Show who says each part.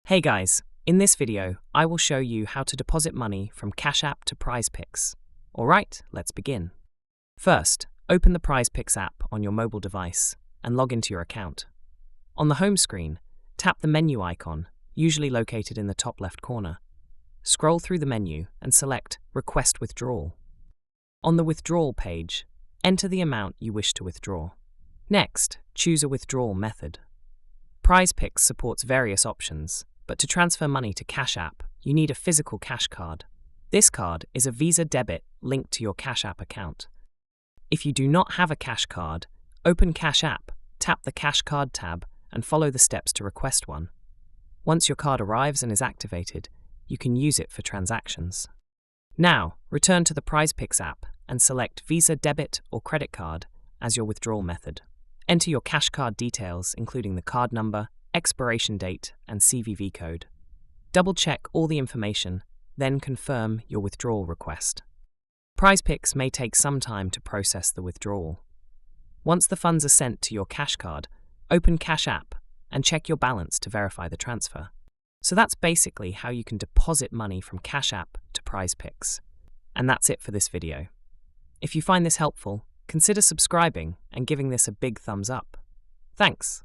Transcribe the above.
Speaker 1: Hey guys, in this video, I will show you how to deposit money from Cash App to Prizepicks. Alright, let's begin. First, open the Prizepicks app on your mobile device and log into your account. On the home screen, tap the menu icon, usually located in the top left corner. Scroll through the menu and select Request Withdrawal. On the withdrawal page, enter the amount you wish to withdraw. Next, choose a withdrawal method. Prizepicks supports various options, but to transfer money to Cash App, you need a physical cash card. This card is a Visa debit linked to your Cash App account. If you do not have a cash card, open Cash App, tap the Cash Card tab, and follow the steps to request one. Once your card arrives and is activated, you can use it for transactions. Now, return to the Prizepicks app and select Visa debit or credit card as your withdrawal method. Enter your cash card details, including the card number, expiration date, and CVV code. Double-check all the information, then confirm your withdrawal request. Prizepicks may take some time to process the withdrawal. Once the funds are sent to your cash card, open Cash App and check your balance to verify the transfer. So that's basically how you can deposit money from Cash App to Prizepicks. And that's it for this video. If you find this helpful, consider subscribing and giving this a big thumbs up. Thanks.